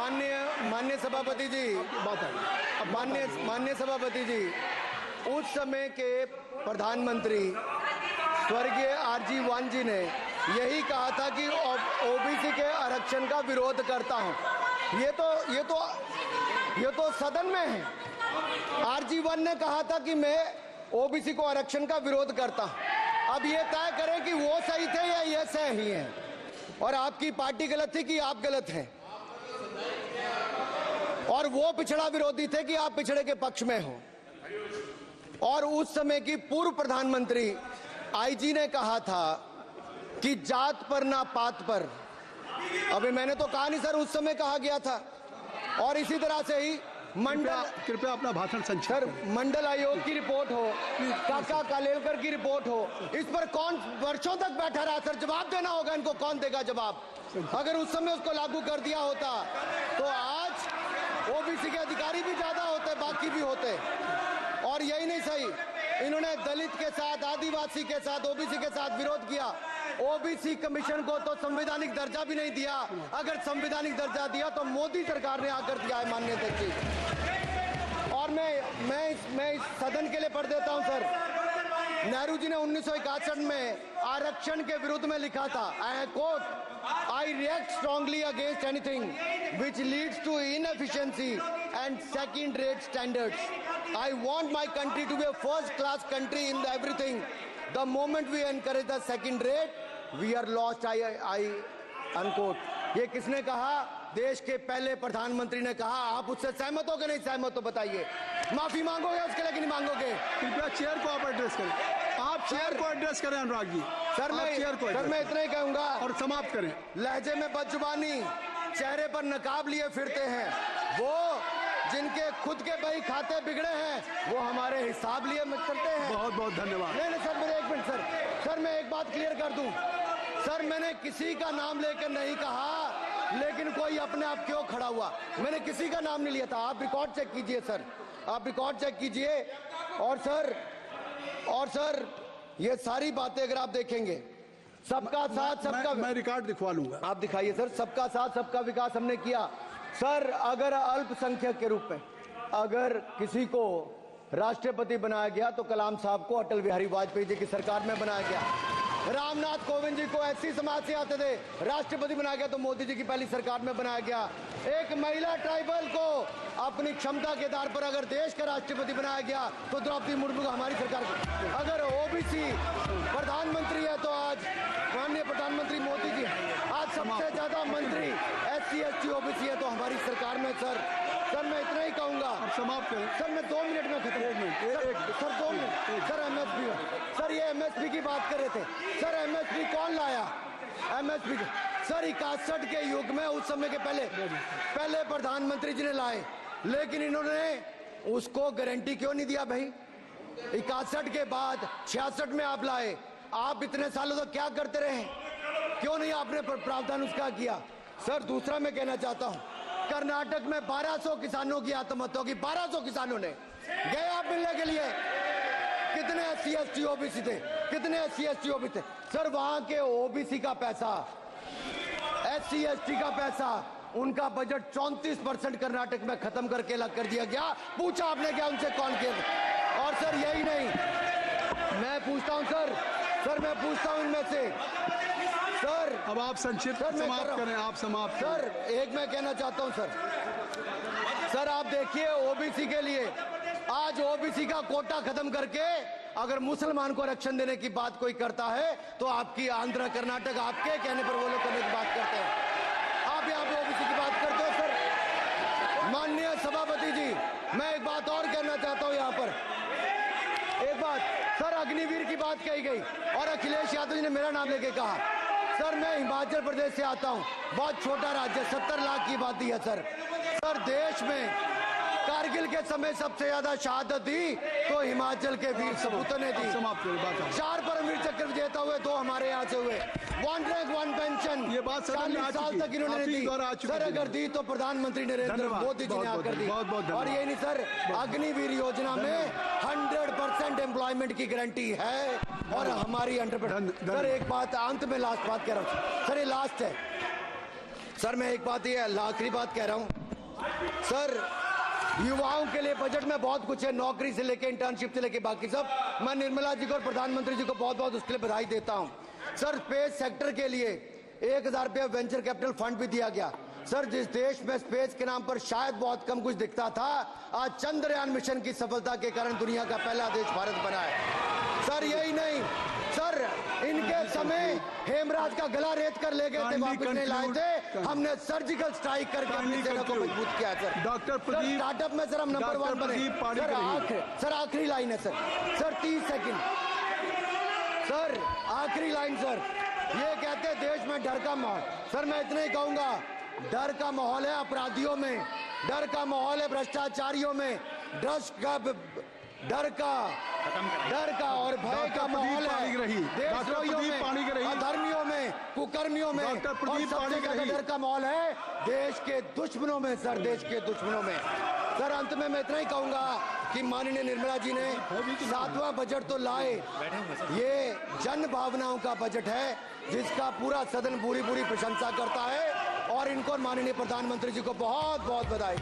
माननीय सभापति जी, माननीय सभापति जी, उस समय के प्रधानमंत्री स्वर्गीय आरजी वान जी ने यही कहा था कि ओबीसी के आरक्षण का विरोध करता हूं। ये तो सदन में है। आरजी वान ने कहा था कि मैं ओबीसी को आरक्षण का विरोध करता हूं। अब ये तय करें कि वो सही थे या ये सही हैं, और आपकी पार्टी गलत थी कि आप गलत हैं, और वो पिछड़ा विरोधी थे कि आप पिछड़े के पक्ष में हो। और उस समय की पूर्व प्रधानमंत्री आईजी ने कहा था कि जात पर ना पात पर। अभी मैंने तो कहा नहीं सर, उस समय कहा गया था। और इसी तरह से ही कृपया अपना भाषण संक्षिप्त सर, मंडल आयोग की रिपोर्ट हो, काका कालेलकर की रिपोर्ट हो, इस पर कौन वर्षों तक बैठा रहा सर? जवाब देना होगा इनको, कौन देगा जवाब? अगर उस समय उसको लागू कर दिया होता तो आज ओबीसी के अधिकारी भी ज्यादा होते, बाकी भी होते। और यही नहीं सही, इन्होंने दलित के साथ, आदिवासी के साथ, ओबीसी के साथ विरोध किया। ओबीसी कमीशन को तो संवैधानिक दर्जा भी नहीं दिया। अगर संवैधानिक दर्जा दिया तो मोदी सरकार ने आकर दिया है, माननीय अध्यक्ष जी। और मैं इस सदन के लिए पढ़ देता हूं सर। नेहरू जी ने 1961 में आरक्षण के विरुद्ध में लिखा था, I quote, I react strongly against anything which leads to inefficiency and second rate standards. I want my country to be a first class country in everything. The moment we encourage the second rate, we are lost. I unquote. ये किसने कहा? देश के पहले प्रधानमंत्री ने कहा। आप उससे सहमत हो कि नहीं सहमत हो बताइए? माफी मांगोगे उसके लिए कि नहीं मांगोगे? कृपया चेयर को आप एड्रेस करें। आप चेयर को एड्रेस करें अनुराग जी। सर मैं इतना ही कहूंगा और समाप्त करें। लहजे में बदजुबानी, चेहरे पर नकाब लिए फिरते हैं वो, जिनके खुद के बही खाते बिगड़े हैं, वो हमारे हिसाब लिए करते हैं। बहुत बहुत धन्यवाद। नहीं सर, मेरे एक मिनट सर, मैं एक बात क्लियर कर दूं सर। मैंने किसी का नाम लेकर नहीं कहा, लेकिन कोई अपने आप क्यों खड़ा हुआ? मैंने किसी का नाम नहीं लिया था। आप रिकॉर्ड चेक कीजिए सर, आप रिकॉर्ड चेक कीजिए। और सर ये सारी बातें अगर आप देखेंगे, सबका साथ सबका, मैं रिकॉर्ड दिखवा लूंगा। आप दिखाइए सर। सबका साथ सबका विकास हमने किया सर। अगर अल्पसंख्यक के रूप में अगर किसी को राष्ट्रपति बनाया गया तो कलाम साहब को अटल बिहारी वाजपेयी जी की सरकार में बनाया गया। रामनाथ कोविंद जी को एससी समाज से आते थे, राष्ट्रपति बनाया गया तो मोदी जी की पहली सरकार में बनाया गया। एक महिला ट्राइबल को अपनी क्षमता के आधार पर अगर देश का राष्ट्रपति बनाया गया तो द्रौपदी मुर्मू को हमारी सरकार। अगर ओबीसी प्रधानमंत्री है तो आज माननीय प्रधानमंत्री मोदी जी। आज सबसे ज्यादा मंत्री एससी एसटी ओबीसी है तो हमारी सरकार में। सर मैं इतना ही कहूंगा। समाप्त करें सर। मैं 2 मिनट में खत्म। Sir 2 minute. Sir MSP, sir ये एमएसपी की बात कर रहे थे सर। एमएसपी कौन लाया? एमएसपी सर 61 के युग में, उस समय के पहले प्रधानमंत्री जी ने लाए, लेकिन इन्होंने उसको गारंटी क्यों नहीं दिया भाई? 61 के बाद 66 में आप लाए। आप इतने सालों तक क्या करते रहे? क्यों नहीं आपने प्रावधान उसका किया? सर दूसरा मैं कहना चाहता हूं, कर्नाटक में 1200 किसानों की आत्महत्या होगी। 1200 किसानों ने गए आप मिलने के लिए। कितने एससी एसटी ओबीसी थे? कितने एससी एसटी ओबीसी थे? सर वहां के ओबीसी का पैसा, एससी एसटी का पैसा, उनका बजट 34% कर्नाटक में खत्म करके अलग कर दिया गया। पूछा आपने क्या उनसे? कौन किया? और सर यही नहीं, मैं पूछता हूं सर मैं पूछता हूं इनमें से सर। अब आप संक्षिप्त समाप्त करें। आप समाप्त सर एक मैं कहना चाहता हूं सर आप देखिए ओबीसी के लिए आज ओबीसी का कोटा खत्म करके अगर मुसलमान को आरक्षण देने की बात कोई करता है तो आपकी आंध्र कर्नाटक आपके कहने पर वो लोग करने की बात करते हैं। आप यहाँ पे ओबीसी की बात करते हो सर। माननीय सभापति जी, मैं एक बात और कहना चाहता हूँ यहाँ पर। एक बात सर, अग्निवीर की बात कही गई और अखिलेश यादव जी ने मेरा नाम लेके कहा। सर मैं हिमाचल प्रदेश से आता हूँ, बहुत छोटा राज्य, 70 लाख की आबादी है सर। देश में कारगिल के समय सबसे ज्यादा शहादत दी तो हिमाचल के वीर सपूतों ने दी। 4 परमवीर चक्र विजेता हुए, 2 हमारे यहाँ से हुए। 1 रैंक 1 पेंशन, ये बात 40 साल तक इन्होंने दी सर। अगर दी तो प्रधानमंत्री नरेंद्र मोदी जी ने आकर दी। और ये नहीं सर, अग्निवीर योजना में 100% एम्प्लॉयमेंट की गारंटी है और हमारी 100%। सर एक बात अंत में, लास्ट बात कह रहा हूँ सर, ये लास्ट है सर मैं एक बात, ये आखिरी बात कह रहा हूं सर, युवाओं के लिए बजट में बहुत कुछ है, नौकरी से लेके इंटर्नशिप से लेके बाकी सब। मैं निर्मला जी को और प्रधानमंत्री जी को बहुत बहुत उसके लिए बधाई देता हूं। सर स्पेस सेक्टर के लिए 1000 रुपया वेंचर कैपिटल फंड भी दिया गया। सर जिस देश में स्पेस के नाम पर शायद बहुत कम कुछ दिखता था, आज चंद्रयान मिशन की सफलता के कारण दुनिया का पहला देश भारत बना है। सर यही नहीं सर, इनके समय हेमराज का गला रेत कर ले गए थे, वापस नहीं लाए थे, हमने सर्जिकल स्ट्राइक करके अपनी सेना को मजबूत किया। सर डॉक्टर प्रदीप, स्टार्टअप में सर हम नंबर 1 बने। सर आखिरी लाइन है सर 30 सेकंड सर, आखिरी लाइन सर, ये कहते हैं देश में डर का माहौल। सर मैं इतना ही कहूंगा, डर का माहौल है अपराधियों में, डर का माहौल है भ्रष्टाचारियों में, डर का और भय का माहौल है देशद्रोहियों में, अधर्मियों में, कुकर्मियों में, और सबसे ज्यादा डर का माहौल है देश के दुश्मनों में। सर देश के दुश्मनों में। सर अंत में मैं इतना ही कहूंगा कि माननीय निर्मला जी ने 7वां बजट तो लाए, ये जन भावनाओं का बजट है जिसका पूरा सदन पूरी प्रशंसा करता है, और इनको माननीय प्रधानमंत्री जी को बहुत बहुत बधाई।